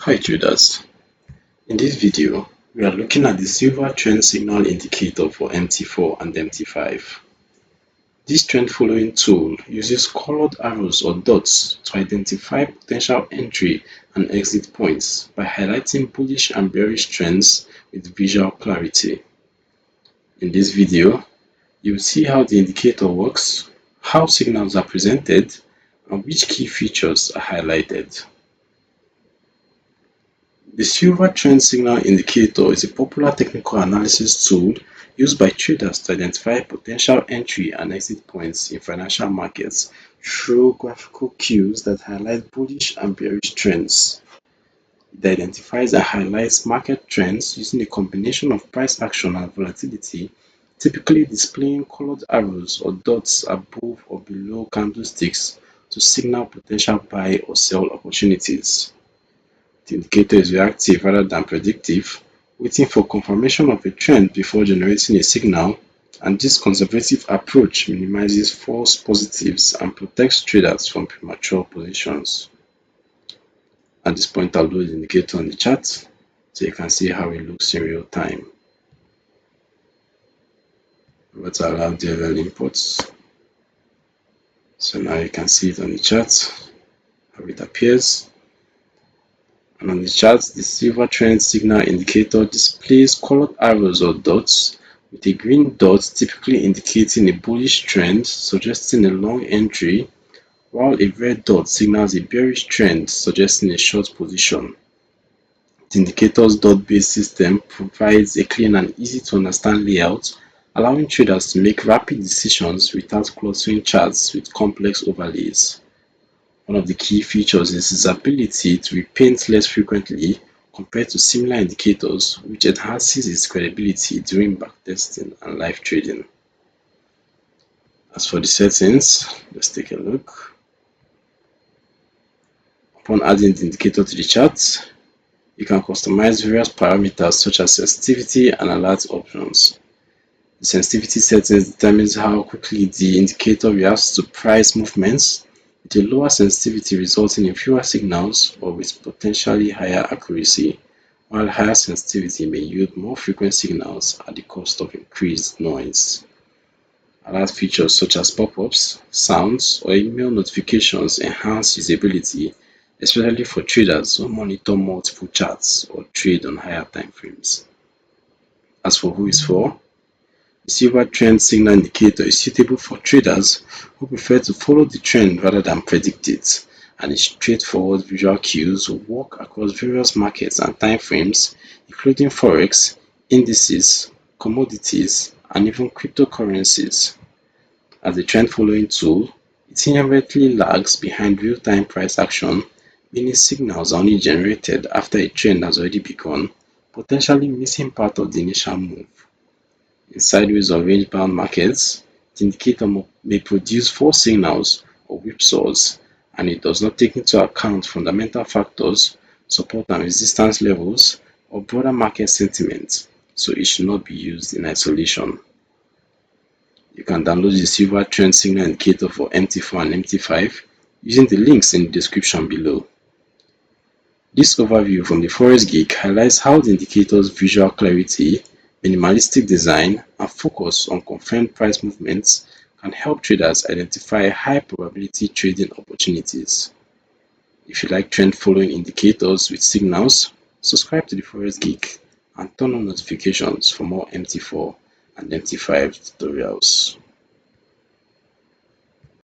Hi traders, in this video we are looking at the silver trend signal indicator for MT4 and MT5. This trend following tool uses colored arrows or dots to identify potential entry and exit points by highlighting bullish and bearish trends with visual clarity. In this video, you will see how the indicator works, how signals are presented, and which key features are highlighted. The silver trend signal indicator is a popular technical analysis tool used by traders to identify potential entry and exit points in financial markets through graphical cues that highlight bullish and bearish trends. It identifies and highlights market trends using a combination of price action and volatility, typically displaying colored arrows or dots above or below candlesticks to signal potential buy or sell opportunities. The indicator is reactive rather than predictive, waiting for confirmation of a trend before generating a signal, and this conservative approach minimizes false positives and protects traders from premature positions. At this point, I'll load the indicator on the chart so you can see how it looks in real time. Let's allow DLL imports. So now you can see it on the chart, how it appears. And on the chart, the silver trend signal indicator displays colored arrows or dots, with a green dot typically indicating a bullish trend suggesting a long entry, while a red dot signals a bearish trend suggesting a short position. The indicator's dot-based system provides a clean and easy to understand layout, allowing traders to make rapid decisions without cluttering charts with complex overlays. One of the key features is its ability to repaint less frequently compared to similar indicators, which enhances its credibility during backtesting and live trading. As for the settings, let's take a look. Upon adding the indicator to the chart, you can customize various parameters such as sensitivity and alert options. The sensitivity settings determines how quickly the indicator reacts to price movements, with a lower sensitivity resulting in fewer signals or with potentially higher accuracy, while higher sensitivity may yield more frequent signals at the cost of increased noise. Alert features such as pop-ups, sounds, or email notifications enhance usability, especially for traders who monitor multiple charts or trade on higher time frames. As for who is for, the silver trend signal indicator is suitable for traders who prefer to follow the trend rather than predict it, and its straightforward visual cues will work across various markets and time frames, including Forex, indices, commodities, and even cryptocurrencies. As a trend following tool, it inherently lags behind real-time price action, meaning signals are only generated after a trend has already begun, potentially missing part of the initial move. In sideways or range-bound markets, the indicator may produce false signals or whipsaws, and it does not take into account fundamental factors, support and resistance levels, or broader market sentiment, so it should not be used in isolation. You can download the silver trend signal indicator for MT4 and MT5 using the links in the description below. This overview from the Forex Geek highlights how the indicator's visual clarity, minimalistic design, and focus on confirmed price movements can help traders identify high probability trading opportunities. If you like trend following indicators with signals, subscribe to the Forex Geek and turn on notifications for more MT4 and MT5 tutorials.